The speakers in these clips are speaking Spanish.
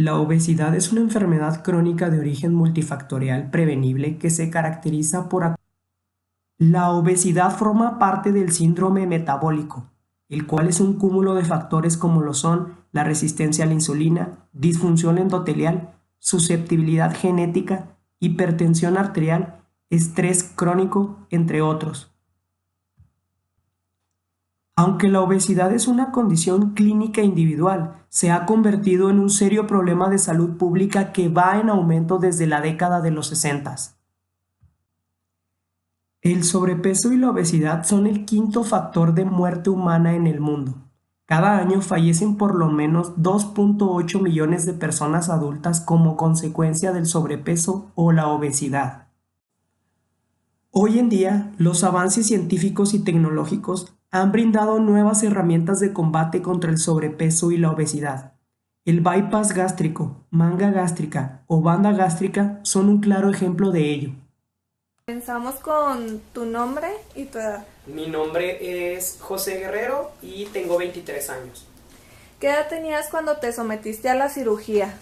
La obesidad es una enfermedad crónica de origen multifactorial prevenible que se caracteriza por. La obesidad forma parte del síndrome metabólico, el cual es un cúmulo de factores como lo son la resistencia a la insulina, disfunción endotelial, susceptibilidad genética, hipertensión arterial, estrés crónico, entre otros. Aunque la obesidad es una condición clínica individual, se ha convertido en un serio problema de salud pública que va en aumento desde la década de los 60. El sobrepeso y la obesidad son el quinto factor de muerte humana en el mundo. Cada año fallecen por lo menos 2.8 millones de personas adultas como consecuencia del sobrepeso o la obesidad. Hoy en día, los avances científicos y tecnológicos han brindado nuevas herramientas de combate contra el sobrepeso y la obesidad. El bypass gástrico, manga gástrica o banda gástrica son un claro ejemplo de ello. Comenzamos con tu nombre y tu edad. Mi nombre es José Guerrero y tengo 23 años. ¿Qué edad tenías cuando te sometiste a la cirugía?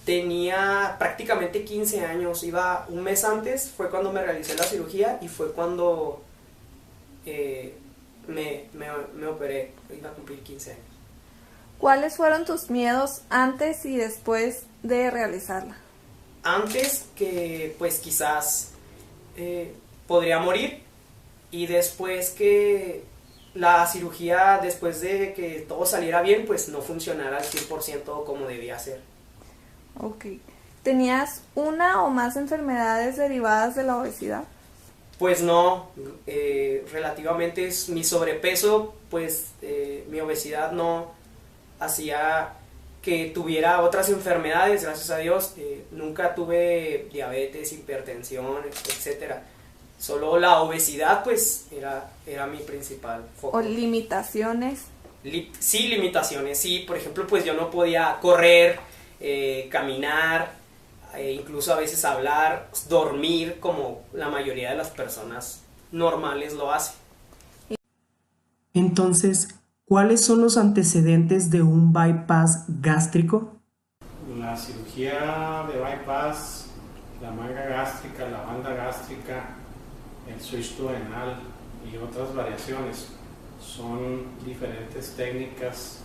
Tenía prácticamente 15 años, iba un mes antes, fue cuando me realicé la cirugía y fue cuando me operé, iba a cumplir 15 años. ¿Cuáles fueron tus miedos antes y después de realizarla? Antes que pues quizás podría morir y después que la cirugía, después de que todo saliera bien, pues no funcionara al 100% como debía ser. Ok. ¿Tenías una o más enfermedades derivadas de la obesidad? Pues no, relativamente es mi sobrepeso, pues mi obesidad no hacía que tuviera otras enfermedades, gracias a Dios. Nunca tuve diabetes, hipertensión, etcétera. Solo la obesidad pues era mi principal foco. ¿O limitaciones? Sí, limitaciones, sí. Por ejemplo, pues yo no podía correr, caminar, incluso a veces hablar, dormir como la mayoría de las personas normales lo hacen. Entonces, ¿cuáles son los antecedentes de un bypass gástrico? La cirugía de bypass, la manga gástrica, la banda gástrica, el switch duodenal y otras variaciones son diferentes técnicas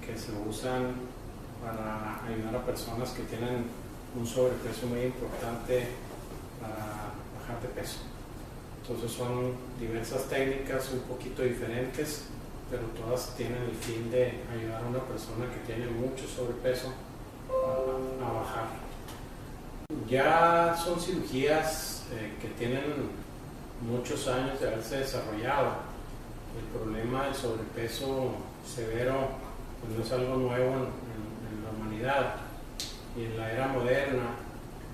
que se usan para ayudar a personas que tienen un sobrepeso muy importante para bajar de peso. Entonces son diversas técnicas un poquito diferentes, pero todas tienen el fin de ayudar a una persona que tiene mucho sobrepeso a bajar. Ya son cirugías que tienen muchos años de haberse desarrollado. El problema del sobrepeso severo pues no es algo nuevo en la humanidad, y en la era moderna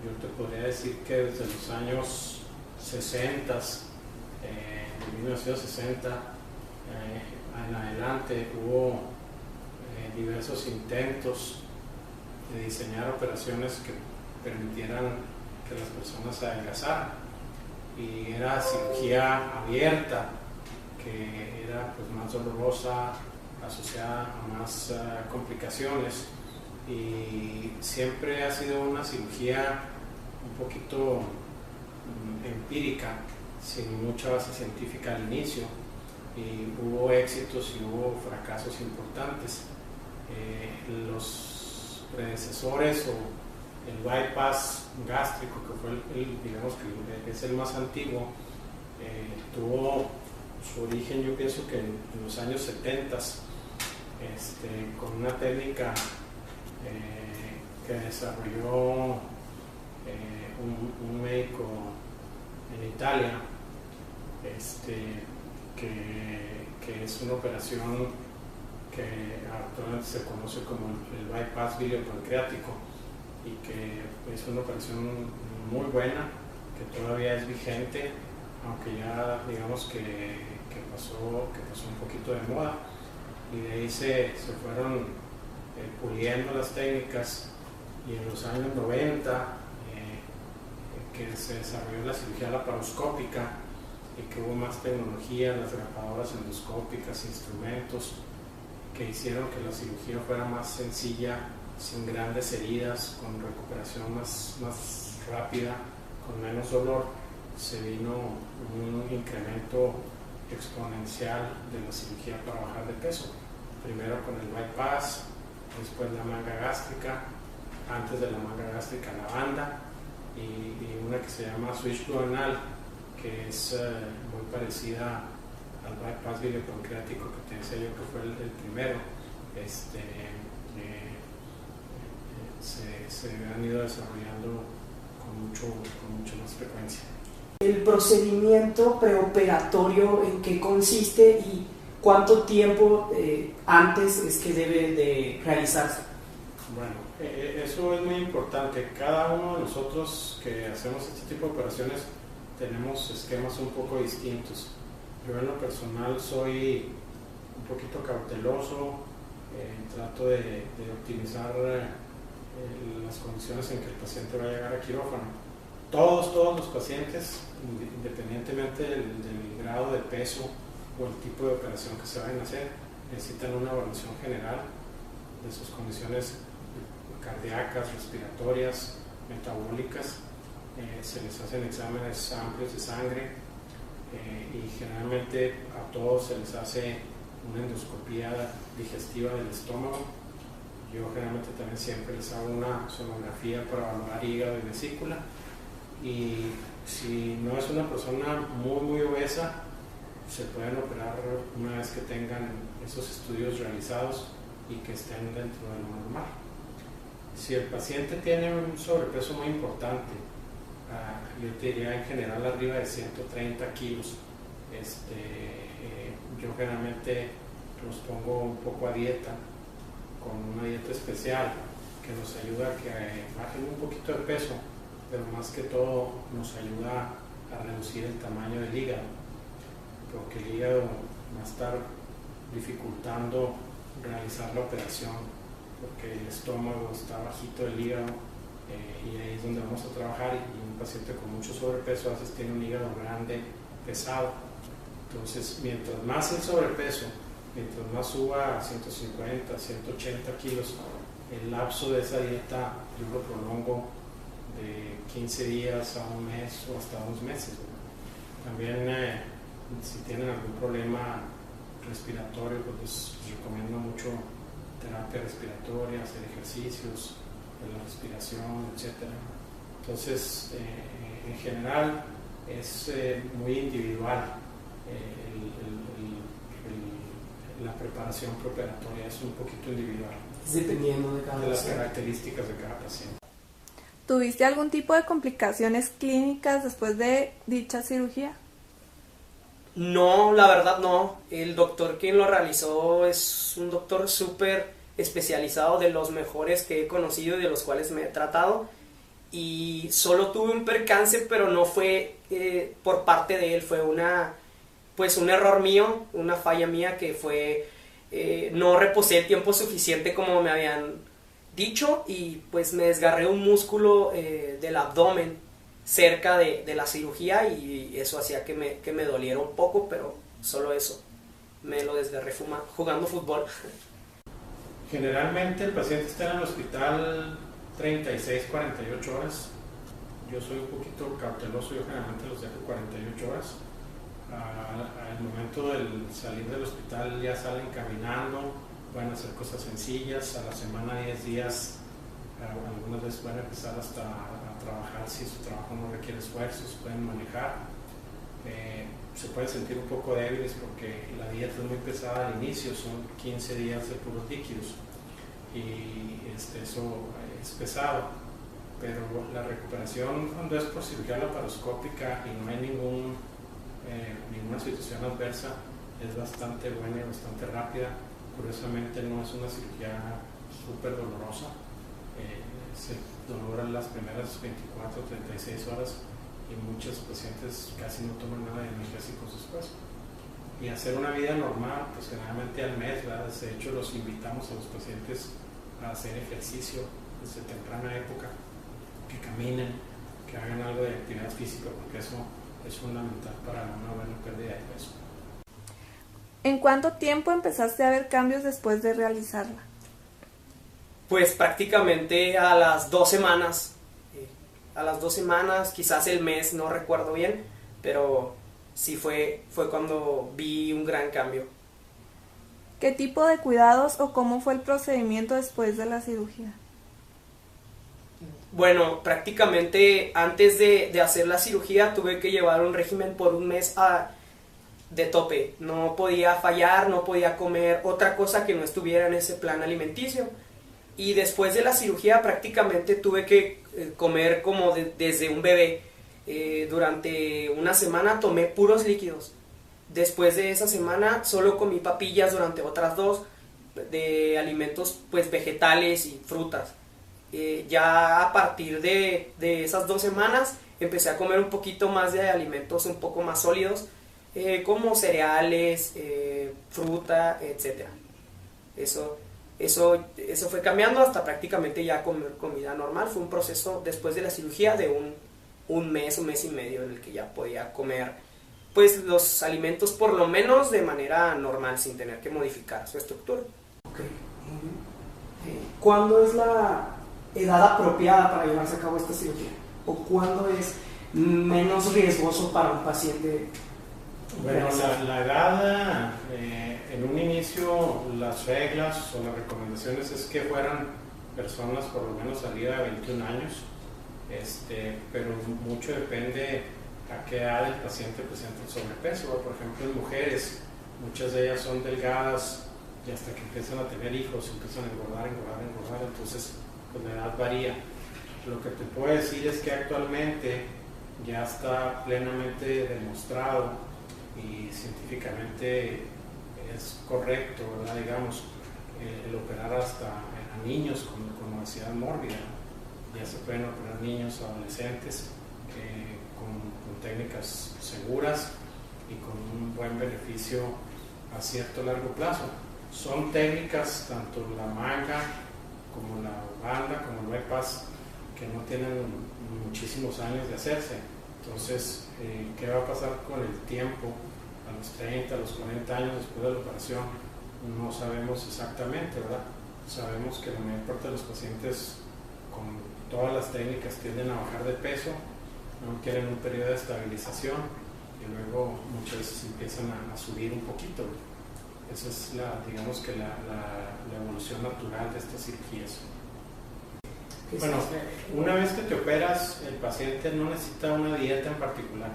yo te podría decir que desde los años 60, de 1960 en adelante hubo diversos intentos de diseñar operaciones que permitieran que las personas se adelgazaran, y era cirugía abierta que era pues más dolorosa, asociada a más complicaciones, y siempre ha sido una cirugía un poquito empírica, sin mucha base científica al inicio, y hubo éxitos y hubo fracasos importantes. Los predecesores o el bypass gástrico, que fue digamos que es el más antiguo, tuvo su origen, yo pienso que en los años 70, con una técnica que desarrolló un médico en Italia, que es una operación que actualmente se conoce como el bypass biliopancreático, y que es una operación muy buena, que todavía es vigente, aunque ya digamos que pasó un poquito de moda, y de ahí se fueron puliendo las técnicas, y en los años 90 que se desarrolló la cirugía laparoscópica y que hubo más tecnología, las grapadoras endoscópicas, instrumentos que hicieron que la cirugía fuera más sencilla sin grandes heridas, con recuperación más rápida, con menos dolor. Se vino un incremento exponencial de la cirugía para bajar de peso. Primero con el bypass, después la manga gástrica, antes de la manga gástrica la banda y una que se llama switch duodenal, que es muy parecida al bypass biliopancreático que te decía yo que fue el primero. Se han ido desarrollando con mucho más frecuencia. ¿El procedimiento preoperatorio en qué consiste y cuánto tiempo antes es que debe de realizarse? Bueno, eso es muy importante. Cada uno de nosotros que hacemos este tipo de operaciones tenemos esquemas un poco distintos. Yo en lo personal soy un poquito cauteloso, trato de optimizar las condiciones en que el paciente va a llegar a quirófano. Todos los pacientes, independientemente del grado de peso o el tipo de operación que se vayan a hacer, necesitan una evaluación general de sus condiciones cardíacas, respiratorias, metabólicas. Se les hacen exámenes amplios de sangre y generalmente a todos se les hace una endoscopía digestiva del estómago. Yo generalmente también siempre les hago una sonografía para evaluar hígado y vesícula. Y si no es una persona muy obesa, se pueden operar una vez que tengan esos estudios realizados y que estén dentro de lo normal. Si el paciente tiene un sobrepeso muy importante, yo te diría en general arriba de 130 kilos, yo generalmente los pongo un poco a dieta, con una dieta especial que nos ayuda a que bajen un poquito de peso, pero más que todo nos ayuda a reducir el tamaño del hígado, porque el hígado va a estar dificultando realizar la operación, porque el estómago está bajito del hígado y ahí es donde vamos a trabajar. Y un paciente con mucho sobrepeso a veces tiene un hígado grande, pesado. Entonces, mientras más el sobrepeso, mientras más suba a 150, 180 kilos, el lapso de esa dieta yo lo prolongo de 15 días a un mes o hasta 2 meses. También si tienen algún problema respiratorio, pues les recomiendo mucho terapia respiratoria, hacer ejercicios de la respiración, etc. Entonces, en general es muy individual la preparación preoperatoria, es un poquito individual. Es dependiendo de las características de cada paciente. ¿Tuviste algún tipo de complicaciones clínicas después de dicha cirugía? No, la verdad no. El doctor quien lo realizó es un doctor súper especializado, de los mejores que he conocido y de los cuales me he tratado. Y solo tuve un percance, pero no fue por parte de él, fue un error mío, una falla mía, que fue no reposé el tiempo suficiente como me habían dicho, y pues me desgarré un músculo del abdomen cerca de la cirugía, y eso hacía que me doliera un poco, pero solo eso. Me lo desgarré jugando fútbol. Generalmente el paciente está en el hospital 36-48 horas. Yo soy un poquito cauteloso, yo generalmente los dejo 48 horas. Al momento del salir del hospital ya salen caminando, pueden hacer cosas sencillas. A la semana, 10 días, algunas veces pueden empezar hasta a trabajar si su trabajo no requiere esfuerzos, pueden manejar. Se pueden sentir un poco débiles porque la dieta es muy pesada al inicio, son 15 días de puros líquidos y eso es pesado, pero la recuperación cuando es por cirugía laparoscópica y no hay ninguna situación adversa es bastante buena y bastante rápida. Curiosamente no es una cirugía súper dolorosa, se dolora las primeras 24 o 36 horas y muchos pacientes casi no toman nada de analgésicos después. Y hacer una vida normal, pues generalmente al mes, ¿verdad? De hecho los invitamos a los pacientes a hacer ejercicio desde temprana época, que caminen, que hagan algo de actividad física, porque eso es fundamental para una buena pérdida de peso. ¿En cuánto tiempo empezaste a ver cambios después de realizarla? Pues prácticamente a las 2 semanas, quizás el mes, no recuerdo bien, pero sí fue cuando vi un gran cambio. ¿Qué tipo de cuidados o cómo fue el procedimiento después de la cirugía? Bueno, prácticamente antes de hacer la cirugía tuve que llevar un régimen por un mes de tope. No podía fallar, no podía comer otra cosa que no estuviera en ese plan alimenticio. Y después de la cirugía prácticamente tuve que comer como desde un bebé. Durante una semana tomé puros líquidos. Después de esa semana solo comí papillas durante otras 2 de alimentos pues vegetales y frutas. Ya a partir de esas 2 semanas empecé a comer un poquito más de alimentos un poco más sólidos, como cereales, fruta, etc. Eso fue cambiando hasta prácticamente ya comer comida normal. Fue un proceso después de la cirugía de un mes y medio en el que ya podía comer pues los alimentos por lo menos de manera normal sin tener que modificar su estructura. Okay. ¿Cuándo es la edad apropiada para llevarse a cabo esta cirugía? ¿O cuándo es menos riesgoso para un paciente? Bueno, la edad, en un inicio las reglas o las recomendaciones es que fueran personas por lo menos arriba de 21 años, pero mucho depende a qué edad el paciente presenta el sobrepeso. Por ejemplo, en mujeres, muchas de ellas son delgadas y hasta que empiezan a tener hijos empiezan a engordar, entonces pues la edad varía. Lo que te puedo decir es que actualmente ya está plenamente demostrado y científicamente es correcto, ¿verdad? Digamos, el operar hasta a niños con obesidad mórbida. Ya se pueden operar niños, adolescentes, con técnicas seguras y con un buen beneficio a cierto largo plazo. Son técnicas, tanto la manga como la banda, como el bypass, que no tienen muchísimos años de hacerse. Entonces, ¿qué va a pasar con el tiempo? A los 30, a los 40 años después de la operación, no sabemos exactamente, ¿verdad? Sabemos que la mayor parte de los pacientes con todas las técnicas tienden a bajar de peso, no tienen un periodo de estabilización y luego muchas veces empiezan a subir un poquito. Esa es digamos que la evolución natural de estas cirugías. Bueno, una vez que te operas, el paciente no necesita una dieta en particular,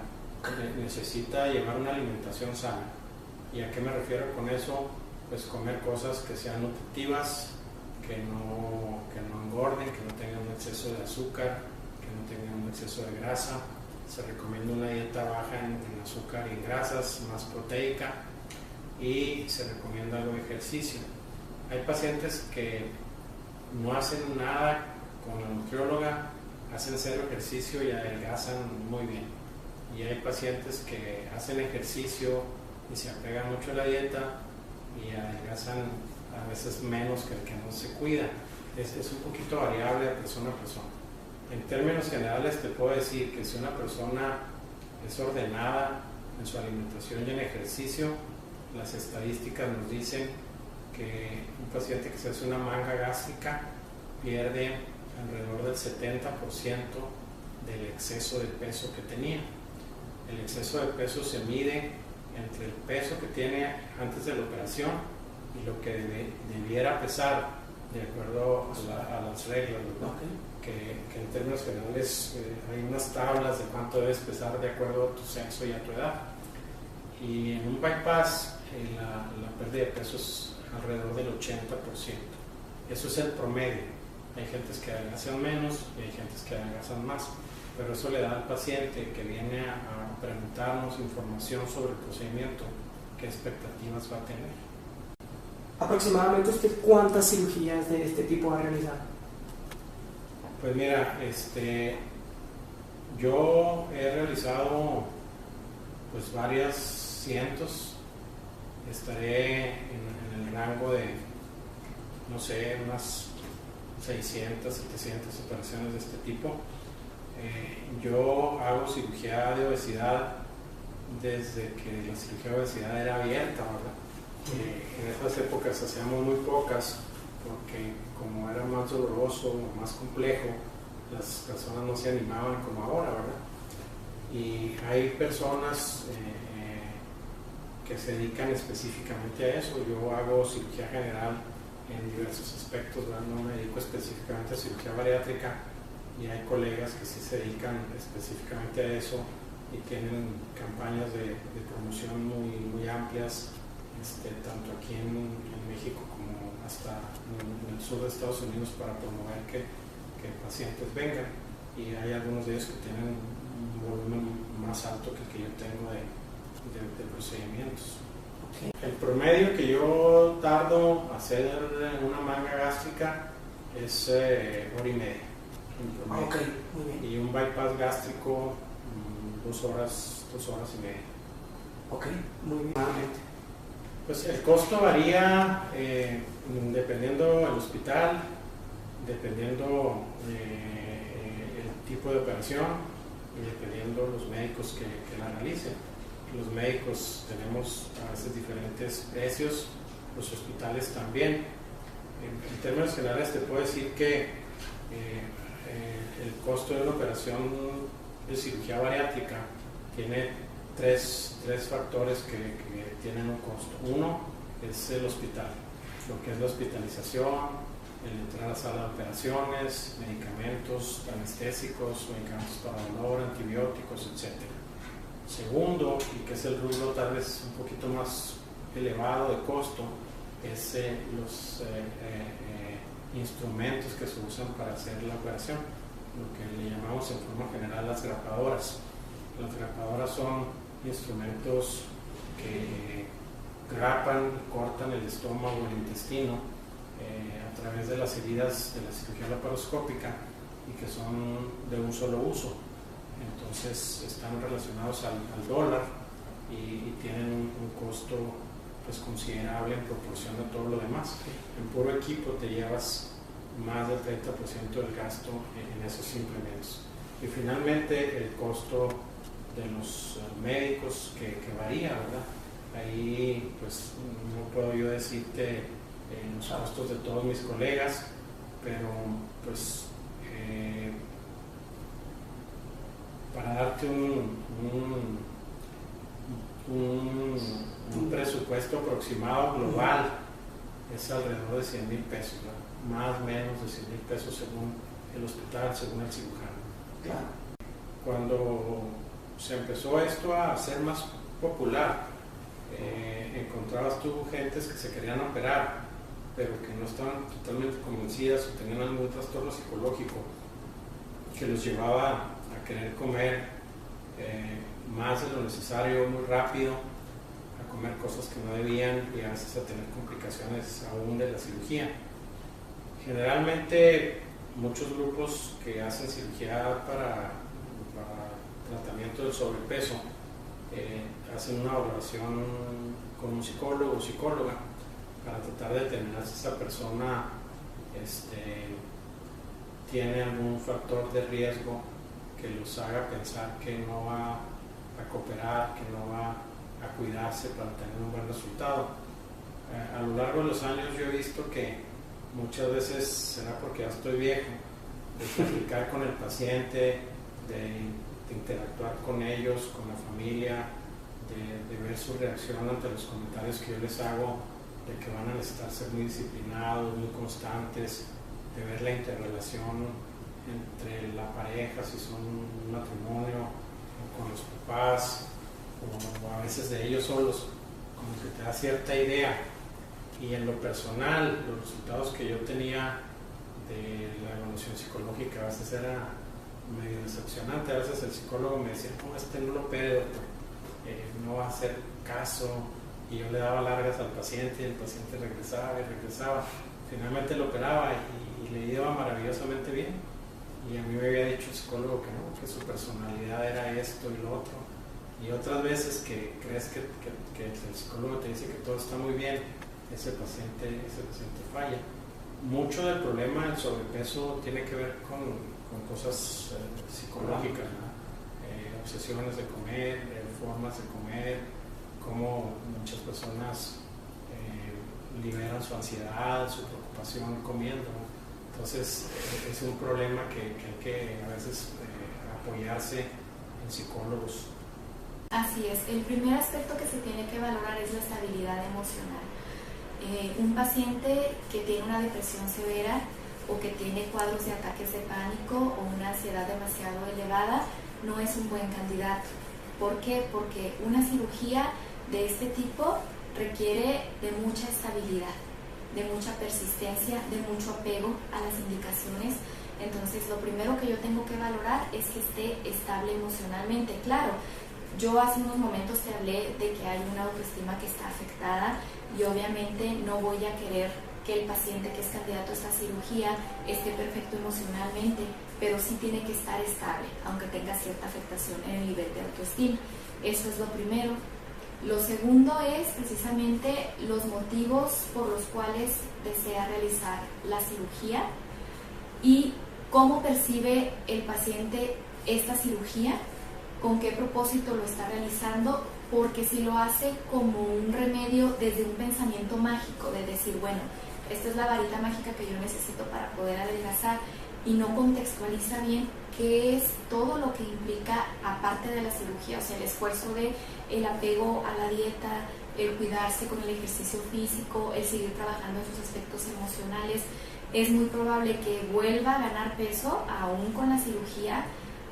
necesita llevar una alimentación sana. ¿Y a qué me refiero con eso? Pues comer cosas que sean nutritivas, que no engorden, que no tengan un exceso de azúcar, que no tengan un exceso de grasa. Se recomienda una dieta baja en azúcar y en grasas, más proteica, y se recomienda algo de ejercicio. Hay pacientes que no hacen nada con la nutrióloga, hacen cero ejercicio y adelgazan muy bien. Y hay pacientes que hacen ejercicio y se apegan mucho a la dieta y adelgazan a veces menos que el que no se cuida. Es un poquito variable de persona a persona. En términos generales te puedo decir que si una persona es ordenada en su alimentación y en ejercicio, las estadísticas nos dicen que un paciente que se hace una manga gástrica pierde alrededor del 70% del exceso de peso que tenía. El exceso de peso se mide entre el peso que tiene antes de la operación y lo que debiera pesar de acuerdo a las reglas, ¿verdad? Que en términos generales hay unas tablas de cuánto debes pesar de acuerdo a tu sexo y a tu edad. Y en un bypass la pérdida de peso es alrededor del 80%. Eso es el promedio. Hay gentes que adelgazan menos y hay gentes que adelgazan más, pero eso le da al paciente que viene a preguntarnos información sobre el procedimiento qué expectativas va a tener. ¿Aproximadamente usted cuántas cirugías de este tipo ha realizado? Pues mira, yo he realizado pues varias cientos. Estaré en el rango de, no sé, unas 600, 700 operaciones de este tipo. Yo hago cirugía de obesidad desde que la cirugía de obesidad era abierta, ¿verdad? En esas épocas hacíamos muy pocas porque como era más doloroso, más complejo, las personas no se animaban como ahora, ¿verdad? Y hay personas que se dedican específicamente a eso. Yo hago cirugía general en diversos aspectos, ¿verdad? No me dedico específicamente a cirugía bariátrica, y hay colegas que sí se dedican específicamente a eso y tienen campañas de promoción muy amplias, tanto aquí en México como hasta en el sur de Estados Unidos, para promover que pacientes vengan, y hay algunos de ellos que tienen un volumen más alto que el que yo tengo de procedimientos. Okay. El promedio que yo tardo a hacer una manga gástrica es 1 hora y media. Okay, muy bien. Y un bypass gástrico 2 horas y media. Ok, muy bien. Pues el costo varía dependiendo del hospital, dependiendo el tipo de operación y dependiendo los médicos que la realicen. Los médicos tenemos a veces diferentes precios, los hospitales también. En términos generales te puedo decir que el costo de una operación de cirugía bariátrica tiene tres factores que tienen un costo. Uno es el hospital, lo que es la hospitalización, el entrar a la sala de operaciones, medicamentos anestésicos, medicamentos para dolor, antibióticos, etc. Segundo, y que es el rubro tal vez un poquito más elevado de costo, es los instrumentos que se usan para hacer la operación, lo que le llamamos en forma general las grapadoras. Las grapadoras son instrumentos que grapan y cortan el estómago, el intestino, a través de las heridas de la cirugía laparoscópica, y que son de un solo uso. Entonces están relacionados al dólar y tienen un costo pues considerable en proporción a todo lo demás. En puro equipo te llevas más del 30% del gasto en esos implementos. Y finalmente el costo de los médicos que varía, ¿verdad? Ahí pues no puedo yo decirte los costos de todos mis colegas, pero pues para darte un presupuesto aproximado global es alrededor de 100,000 pesos, ¿verdad? Más o menos de 100,000 pesos según el hospital, según el cirujano. Claro. Cuando se empezó esto a ser más popular, encontrabas tú gentes que se querían operar, pero que no estaban totalmente convencidas o tenían algún trastorno psicológico que los llevaba a querer comer más de lo necesario, muy rápido, a comer cosas que no debían, y a veces a tener complicaciones aún de la cirugía. Generalmente muchos grupos que hacen cirugía para tratamiento del sobrepeso hacen una valoración con un psicólogo o psicóloga para tratar de determinar si esa persona tiene algún factor de riesgo que los haga pensar que no va a cooperar, que no va a cuidarse para tener un buen resultado. A lo largo de los años yo he visto que muchas veces, será porque ya estoy viejo, de platicar con el paciente, de interactuar con ellos, con la familia, de ver su reacción ante los comentarios que yo les hago, de que van a necesitar ser muy disciplinados, muy constantes, de ver la interrelación entre la pareja, si son un matrimonio, o con los papás, o a veces de ellos solos, como que te da cierta idea. Y en lo personal, los resultados que yo tenía de la evaluación psicológica a veces era medio decepcionante. A veces el psicólogo me decía, no, no lo opere, doctor, no va a hacer caso, y yo le daba largas al paciente y el paciente regresaba y regresaba. Finalmente lo operaba y le iba maravillosamente bien, y a mí me había dicho el psicólogo que no, que su personalidad era esto y lo otro. Y otras veces que crees que el psicólogo te dice que todo está muy bien, ese paciente falla. Mucho del problema del sobrepeso tiene que ver con cosas psicológicas, ¿no? Obsesiones de comer, formas de comer, cómo muchas personas liberan su ansiedad, su preocupación comiendo, ¿no? Entonces es un problema que hay que a veces apoyarse en psicólogos. Así es, el primer aspecto que se tiene que valorar es la estabilidad emocional. Un paciente que tiene una depresión severa o que tiene cuadros de ataques de pánico o una ansiedad demasiado elevada no es un buen candidato. ¿Por qué? Porque una cirugía de este tipo requiere de mucha estabilidad, de mucha persistencia, de mucho apego a las indicaciones. Entonces, lo primero que yo tengo que valorar es que esté estable emocionalmente. Claro, yo hace unos momentos te hablé de que hay una autoestima que está afectada y obviamente no voy a querer que el paciente que es candidato a esta cirugía esté perfecto emocionalmente, pero sí tiene que estar estable, aunque tenga cierta afectación en el nivel de autoestima. Eso es lo primero. Lo segundo es precisamente los motivos por los cuales desea realizar la cirugía y cómo percibe el paciente esta cirugía, con qué propósito lo está realizando, porque si lo hace como un remedio desde un pensamiento mágico, de decir, bueno, esta es la varita mágica que yo necesito para poder adelgazar, y no contextualiza bien qué es todo lo que implica aparte de la cirugía, o sea, el esfuerzo de el apego a la dieta, el cuidarse con el ejercicio físico, el seguir trabajando en sus aspectos emocionales. Es muy probable que vuelva a ganar peso aún con la cirugía,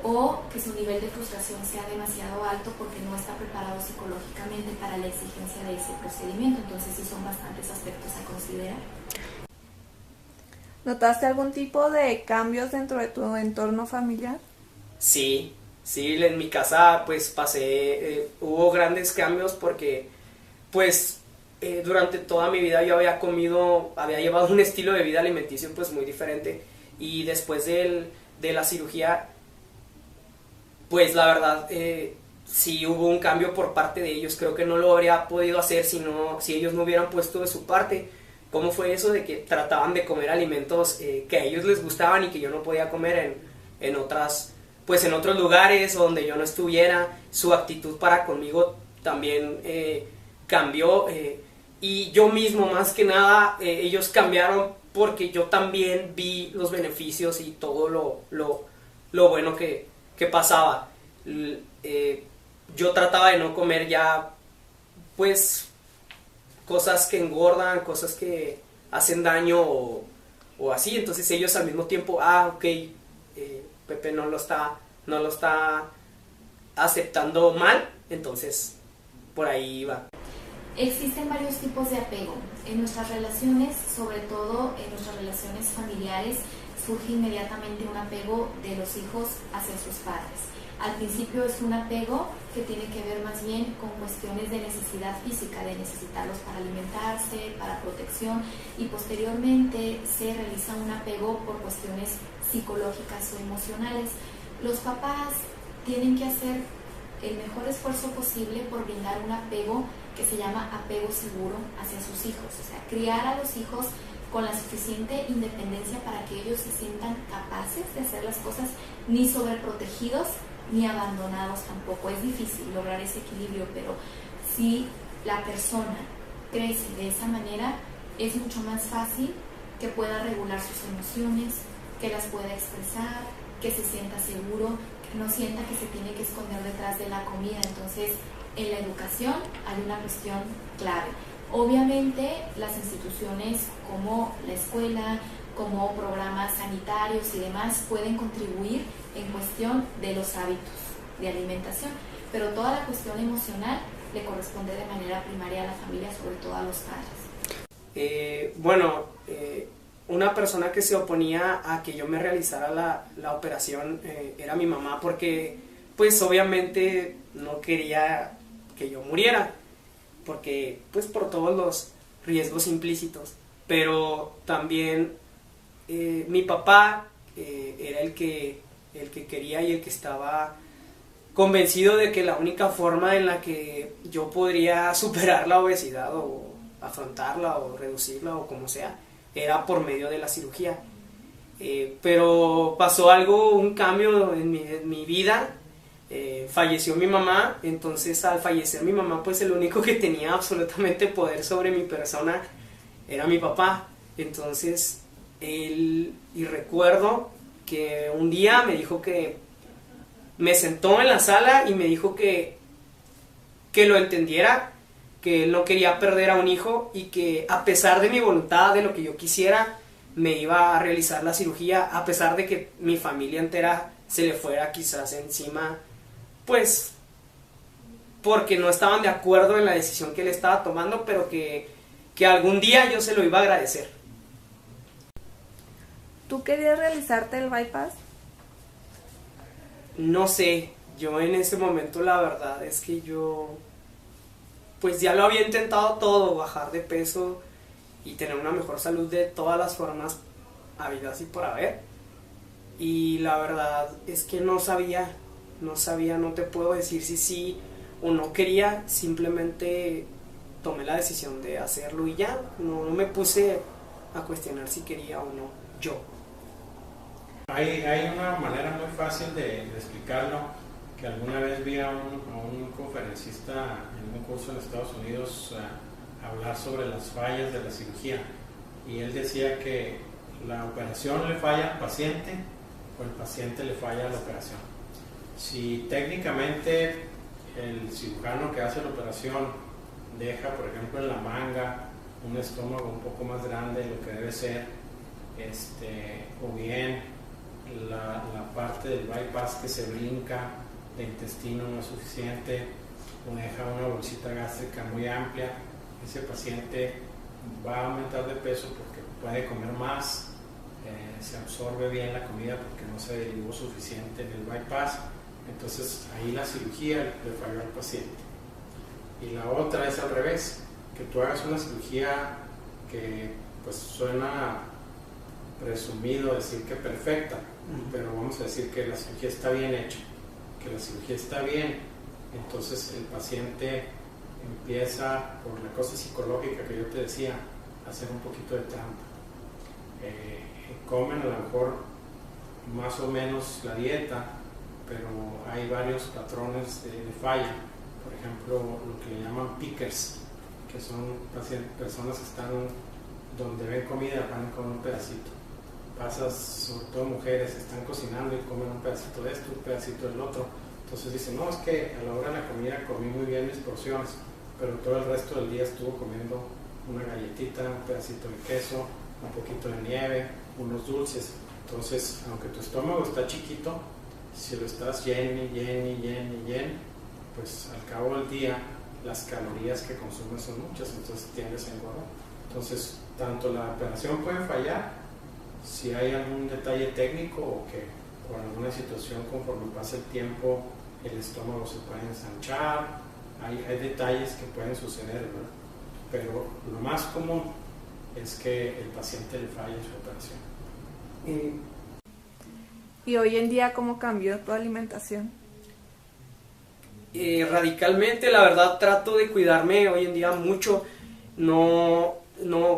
o que su nivel de frustración sea demasiado alto porque no está preparado psicológicamente para la exigencia de ese procedimiento. Entonces sí son bastantes aspectos a considerar. ¿Notaste algún tipo de cambios dentro de tu entorno familiar? Sí, en mi casa pues hubo grandes cambios porque pues durante toda mi vida yo había llevado un estilo de vida alimenticio pues muy diferente, y después de la cirugía pues la verdad sí hubo un cambio por parte de ellos. Creo que no lo habría podido hacer si ellos no hubieran puesto de su parte. ¿Cómo fue eso de que trataban de comer alimentos que a ellos les gustaban y que yo no podía comer en otros lugares donde yo no estuviera? Su actitud para conmigo también cambió, y yo mismo más que nada ellos cambiaron porque yo también vi los beneficios y todo lo bueno que pasaba. Yo trataba de no comer ya pues cosas que engordan, cosas que hacen daño o así. Entonces ellos al mismo tiempo, Pepe no lo está aceptando mal, entonces por ahí va. Existen varios tipos de apego. En nuestras relaciones, sobre todo en nuestras relaciones familiares, surge inmediatamente un apego de los hijos hacia sus padres. Al principio es un apego que tiene que ver más bien con cuestiones de necesidad física, de necesitarlos para alimentarse, para protección, y posteriormente se realiza un apego por cuestiones psicológicas o emocionales. Los papás tienen que hacer el mejor esfuerzo posible por brindar un apego que se llama apego seguro hacia sus hijos, o sea, criar a los hijos con la suficiente independencia para que ellos se sientan capaces de hacer las cosas, ni sobreprotegidos ni abandonados tampoco. Es difícil lograr ese equilibrio, pero si la persona crece de esa manera, es mucho más fácil que pueda regular sus emociones, que las pueda expresar, que se sienta seguro, que no sienta que se tiene que esconder detrás de la comida. Entonces, en la educación hay una cuestión clave. Obviamente, las instituciones como la escuela, como programas sanitarios y demás pueden contribuir en cuestión de los hábitos de alimentación, pero toda la cuestión emocional le corresponde de manera primaria a la familia, sobre todo a los padres. Una persona que se oponía a que yo me realizara la operación era mi mamá, porque pues obviamente no quería que yo muriera, porque pues por todos los riesgos implícitos, pero también mi papá era el que quería y el que estaba convencido de que la única forma en la que yo podría superar la obesidad o afrontarla o reducirla o como sea, era por medio de la cirugía. Pero pasó un cambio en mi vida. Falleció mi mamá. Entonces al fallecer mi mamá, pues el único que tenía absolutamente poder sobre mi persona era mi papá. Entonces, y recuerdo que un día me dijo que me sentó en la sala y me dijo que lo entendiera, que él no quería perder a un hijo y que a pesar de mi voluntad, de lo que yo quisiera, me iba a realizar la cirugía, a pesar de que mi familia entera se le fuera quizás encima, pues porque no estaban de acuerdo en la decisión que él estaba tomando, pero que algún día yo se lo iba a agradecer. ¿Tú querías realizarte el bypass? No sé, yo en ese momento la verdad es que yo pues ya lo había intentado todo, bajar de peso y tener una mejor salud de todas las formas habidas y por haber. Y la verdad es que no sabía, no te puedo decir si sí o no quería, simplemente tomé la decisión de hacerlo y ya, no me puse a cuestionar si quería o no yo. Hay una manera muy fácil de explicarlo, que alguna vez vi a un conferencista en un curso en Estados Unidos hablar sobre las fallas de la cirugía, y él decía que la operación le falla al paciente o el paciente le falla a la operación. Si técnicamente el cirujano que hace la operación deja, por ejemplo, en la manga un estómago un poco más grande de lo que debe ser, o bien la parte del bypass que se brinca de intestino no es suficiente, o deja una bolsita gástrica muy amplia, ese paciente va a aumentar de peso porque puede comer más, se absorbe bien la comida porque no se derivó suficiente en el bypass, entonces ahí la cirugía le falló al paciente. Y la otra es al revés, que tú hagas una cirugía que pues suena presumido decir que perfecta, pero vamos a decir que la cirugía está bien hecha, que la cirugía está bien, entonces el paciente empieza, por la cosa psicológica que yo te decía, a hacer un poquito de trampa. Comen a lo mejor más o menos la dieta, pero hay varios patrones de falla. Por ejemplo, lo que le llaman pickers, que son personas que están donde ven comida, van con un pedacito. Pasas, sobre todo mujeres, están cocinando y comen un pedacito de esto, un pedacito del otro. Entonces dicen, no, es que a la hora de la comida comí muy bien mis porciones, pero todo el resto del día estuvo comiendo una galletita, un pedacito de queso, un poquito de nieve, unos dulces. Entonces, aunque tu estómago está chiquito, si lo estás lleno, pues al cabo del día las calorías que consumes son muchas, entonces tiendes a engordar. Entonces, tanto la operación puede fallar si hay algún detalle técnico o que por alguna situación conforme pasa el tiempo el estómago se puede ensanchar, hay detalles que pueden suceder, ¿verdad? Pero lo más común es que el paciente le falle su operación. ¿Y hoy en día cómo cambió tu alimentación? Radicalmente, la verdad trato de cuidarme hoy en día mucho, no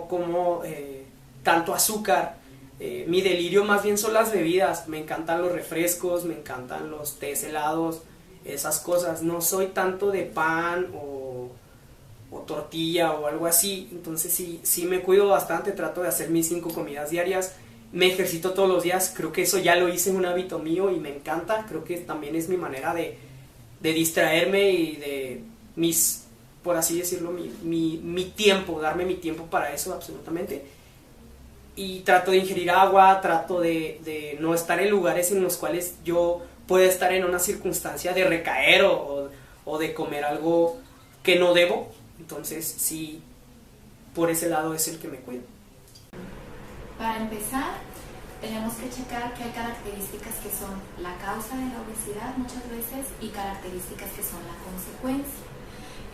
como tanto azúcar. Mi delirio más bien son las bebidas, me encantan los refrescos, me encantan los tés helados, esas cosas. No soy tanto de pan o tortilla o algo así, entonces sí me cuido bastante, trato de hacer mis 5 comidas diarias, me ejercito todos los días, creo que eso ya lo hice en un hábito mío y me encanta, creo que también es mi manera de distraerme y de por así decirlo, mi tiempo, darme mi tiempo para eso absolutamente. Y trato de ingerir agua, trato de no estar en lugares en los cuales yo pueda estar en una circunstancia de recaer o de comer algo que no debo. Entonces sí, por ese lado es el que me cuido. Para empezar, tenemos que checar que hay características que son la causa de la obesidad muchas veces y características que son la consecuencia.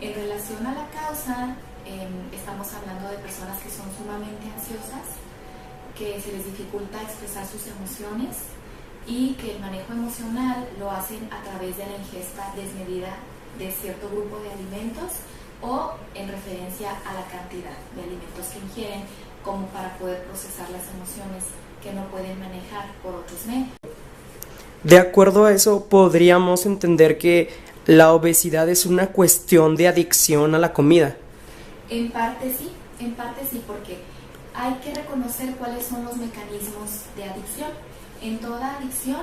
En relación a la causa, estamos hablando de personas que son sumamente ansiosas, que se les dificulta expresar sus emociones y que el manejo emocional lo hacen a través de la ingesta desmedida de cierto grupo de alimentos o en referencia a la cantidad de alimentos que ingieren como para poder procesar las emociones que no pueden manejar por otros medios. De acuerdo a eso, podríamos entender que la obesidad es una cuestión de adicción a la comida. En parte sí, porque hay que reconocer cuáles son los mecanismos de adicción. En toda adicción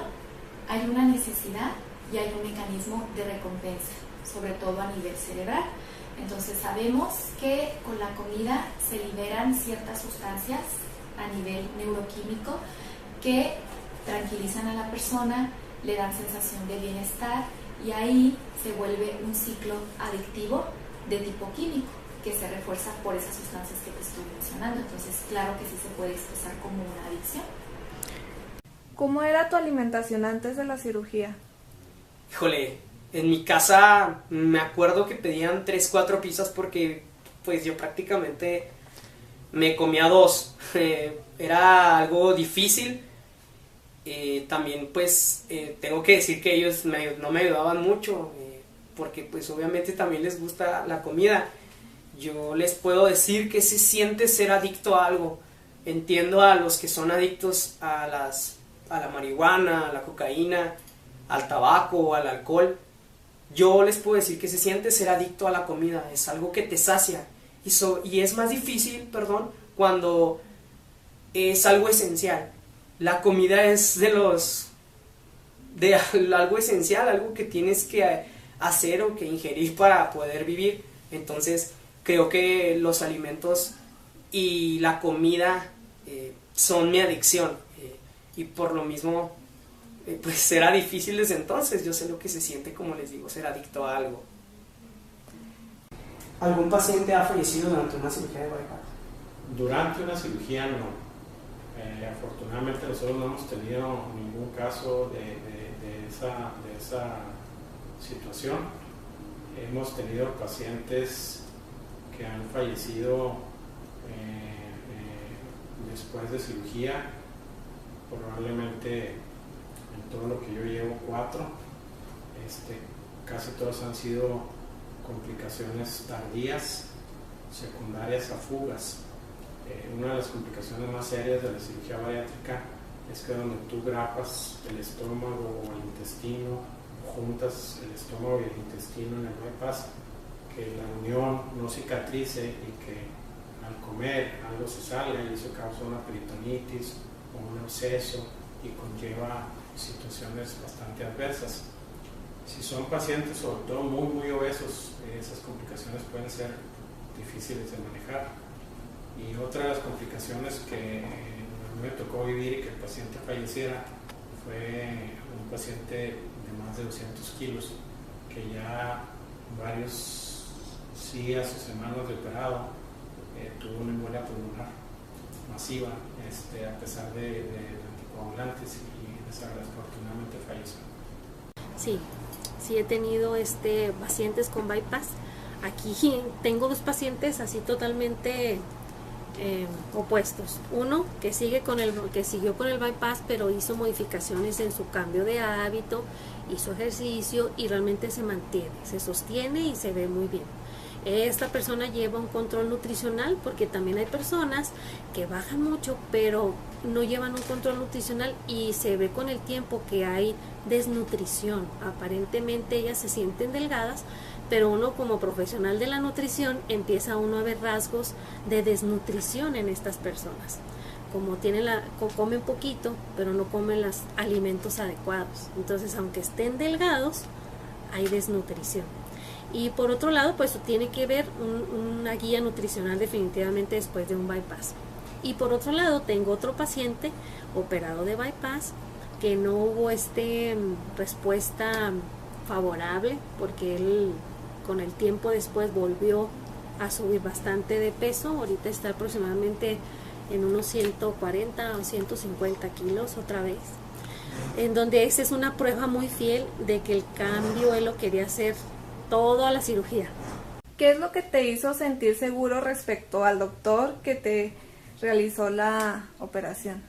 hay una necesidad y hay un mecanismo de recompensa, sobre todo a nivel cerebral. Entonces sabemos que con la comida se liberan ciertas sustancias a nivel neuroquímico que tranquilizan a la persona, le dan sensación de bienestar y ahí se vuelve un ciclo adictivo de tipo químico que se refuerza por esas sustancias que te estoy mencionando. Entonces, claro que sí se puede expresar como una adicción. ¿Cómo era tu alimentación antes de la cirugía? Híjole, en mi casa me acuerdo que pedían 3, 4 pizzas porque pues yo prácticamente me comía 2. Era algo difícil. También pues tengo que decir que ellos no me ayudaban mucho porque pues obviamente también les gusta la comida. Yo les puedo decir que se siente ser adicto a algo. Entiendo a los que son adictos a la marihuana, a la cocaína, al tabaco, al alcohol. Yo les puedo decir que se siente ser adicto a la comida. Es algo que te sacia. Y es más difícil, cuando es algo esencial. La comida es de algo esencial, algo que tienes que hacer o que ingerir para poder vivir. Entonces, creo que los alimentos y la comida son mi adicción. Y por lo mismo, pues era difícil desde entonces. Yo sé lo que se siente, como les digo, ser adicto a algo. ¿Algún paciente ha fallecido durante una cirugía de bypass? Durante una cirugía no. Afortunadamente nosotros no hemos tenido ningún caso de esa situación. Hemos tenido pacientes que han fallecido después de cirugía, probablemente en todo lo que yo llevo 4, casi todos han sido complicaciones tardías, secundarias a fugas. Una de las complicaciones más serias de la cirugía bariátrica es que donde tú grapas el estómago o el intestino, juntas el estómago y el intestino en el bypass, que la unión no cicatrice y que al comer algo se salga y eso causa una peritonitis o un absceso y conlleva situaciones bastante adversas. Si son pacientes, sobre todo muy obesos, esas complicaciones pueden ser difíciles de manejar. Y otra de las complicaciones que a mí me tocó vivir y que el paciente falleciera fue un paciente de más de 200 kilos que ya varios días o semanas de operado tuvo una embolia pulmonar masiva a pesar de anticoagulantes y desafortunadamente falleció. Sí he tenido pacientes con bypass. Aquí tengo 2 pacientes así totalmente opuestos. Uno que siguió con el bypass, pero hizo modificaciones en su cambio de hábito, hizo ejercicio y realmente se mantiene, se sostiene y se ve muy bien. Esta persona lleva un control nutricional porque también hay personas que bajan mucho pero no llevan un control nutricional y se ve con el tiempo que hay desnutrición. Aparentemente ellas se sienten delgadas, pero uno como profesional de la nutrición empieza uno a ver rasgos de desnutrición en estas personas. Como comen poquito, pero no comen los alimentos adecuados. Entonces, aunque estén delgados, hay desnutrición. Y por otro lado, pues tiene que ver una guía nutricional definitivamente después de un bypass. Y por otro lado, tengo otro paciente operado de bypass que no hubo respuesta favorable porque él con el tiempo después volvió a subir bastante de peso. Ahorita está aproximadamente en unos 140 o 150 kilos otra vez, en donde esa es una prueba muy fiel de que el cambio él lo quería hacer todo a la cirugía. ¿Qué es lo que te hizo sentir seguro respecto al doctor que te realizó la operación?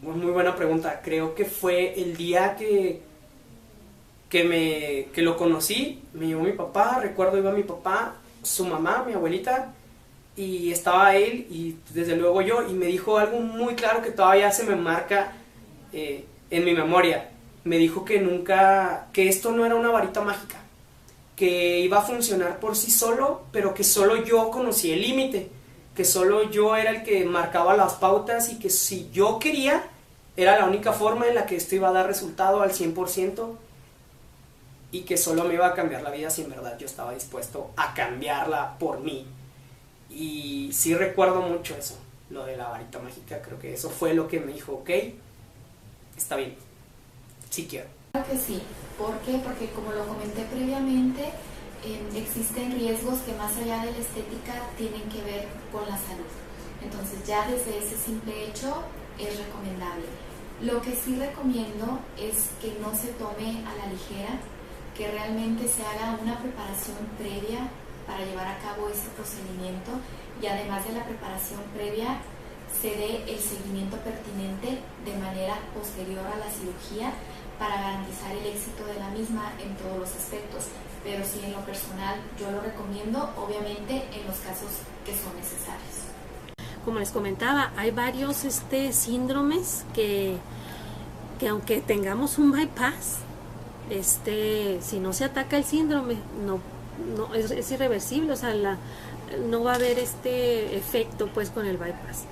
Muy buena pregunta. Creo que fue el día que lo conocí. Me llevó mi papá, recuerdo iba mi papá, su mamá, mi abuelita, y estaba él y desde luego yo, y me dijo algo muy claro que todavía se me marca en mi memoria. Me dijo que esto no era una varita mágica, que iba a funcionar por sí solo, pero que solo yo conocía el límite, que solo yo era el que marcaba las pautas y que si yo quería, era la única forma en la que esto iba a dar resultado al 100% y que solo me iba a cambiar la vida si en verdad yo estaba dispuesto a cambiarla por mí. Y sí recuerdo mucho eso, lo de la varita mágica, creo que eso fue lo que me dijo, ok, está bien, sí quiero. Claro que sí. ¿Por qué? Porque como lo comenté previamente, existen riesgos que más allá de la estética tienen que ver con la salud. Entonces ya desde ese simple hecho es recomendable. Lo que sí recomiendo es que no se tome a la ligera, que realmente se haga una preparación previa para llevar a cabo ese procedimiento y además de la preparación previa se dé el seguimiento pertinente de manera posterior a la cirugía para garantizar el éxito de la misma en todos los aspectos. Pero sí, en lo personal yo lo recomiendo, obviamente en los casos que son necesarios. Como les comentaba, hay varios síndromes que aunque tengamos un bypass, si no se ataca el síndrome, no es irreversible, o sea, no va a haber efecto pues con el bypass.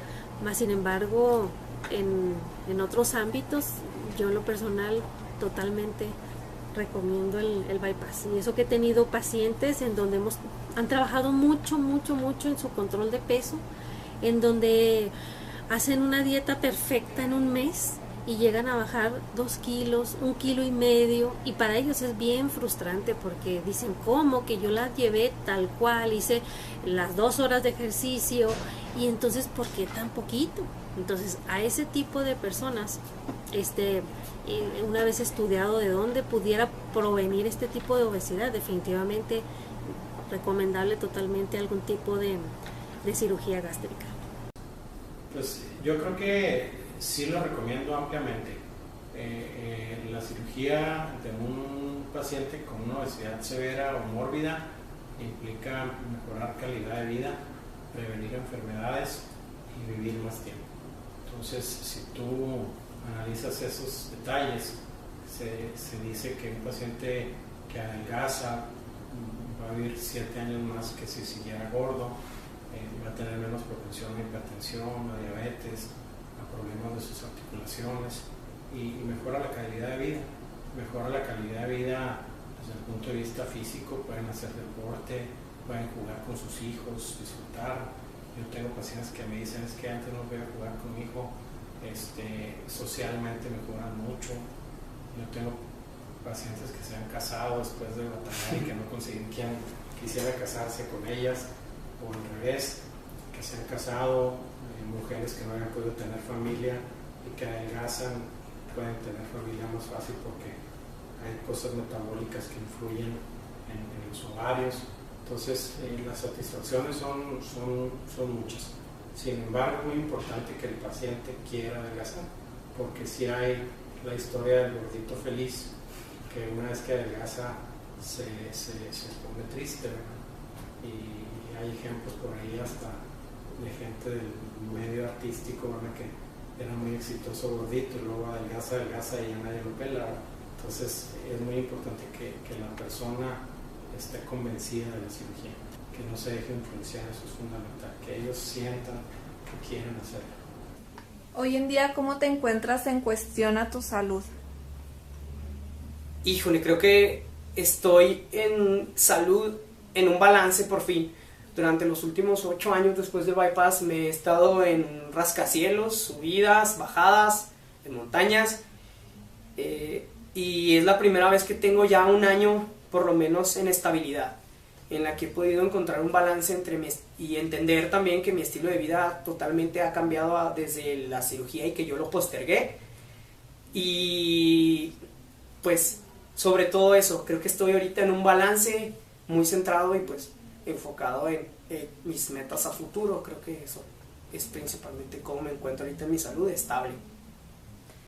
Más sin embargo, en otros ámbitos, yo en lo personal totalmente recomiendo el bypass. Y eso que he tenido pacientes en donde han trabajado mucho en su control de peso, en donde hacen una dieta perfecta en un mes y llegan a bajar 2 kilos, 1,5 kilos, y para ellos es bien frustrante porque dicen, ¿cómo? Que yo la llevé tal cual, hice las 2 horas de ejercicio y entonces ¿por qué tan poquito? Entonces a ese tipo de personas, una vez estudiado de dónde pudiera provenir este tipo de obesidad, definitivamente recomendable totalmente algún tipo de cirugía gástrica. Pues yo creo que sí lo recomiendo ampliamente. La cirugía de un paciente con una obesidad severa o mórbida implica mejorar calidad de vida, prevenir enfermedades y vivir más tiempo. Entonces, si tú analizas esos detalles, se dice que un paciente que adelgaza va a vivir 7 años más que si siguiera gordo, va a tener menos propensión a hipertensión, a diabetes, a problemas de sus articulaciones y mejora la calidad de vida. Mejora la calidad de vida desde el punto de vista físico, pueden hacer deporte, pueden jugar con sus hijos, disfrutar. Yo tengo pacientes que me dicen, es que antes no voy a jugar con mi hijo, socialmente mejoran mucho. Yo tengo pacientes que se han casado después de batallar y que no consiguen quien quisiera casarse con ellas, o al revés, que se han casado, mujeres que no hayan podido tener familia y que adelgazan, pueden tener familia más fácil porque hay cosas metabólicas que influyen en los ovarios. Entonces las satisfacciones son muchas. Sin embargo, es muy importante que el paciente quiera adelgazar, porque si hay la historia del gordito feliz, que una vez que adelgaza se pone triste, ¿verdad? Y hay ejemplos por ahí hasta de gente del medio artístico, ¿verdad? Que era muy exitoso gordito y luego adelgaza y ya nadie lo pela, ¿verdad? Entonces es muy importante que la persona esté convencida de la cirugía, que no se deje influenciar, eso es fundamental, que ellos sientan que quieren hacerlo. Hoy en día, ¿cómo te encuentras en cuestión a tu salud? Híjole, creo que estoy en salud, en un balance por fin. Durante los últimos 8 años después del bypass me he estado en rascacielos, subidas, bajadas, en montañas, y es la primera vez que tengo ya un año por lo menos en estabilidad, en la que he podido encontrar un balance entre y entender también que mi estilo de vida totalmente ha cambiado desde la cirugía y que yo lo postergué. Y pues sobre todo eso, creo que estoy ahorita en un balance muy centrado y pues enfocado en mis metas a futuro. Creo que eso es principalmente cómo me encuentro ahorita en mi salud estable.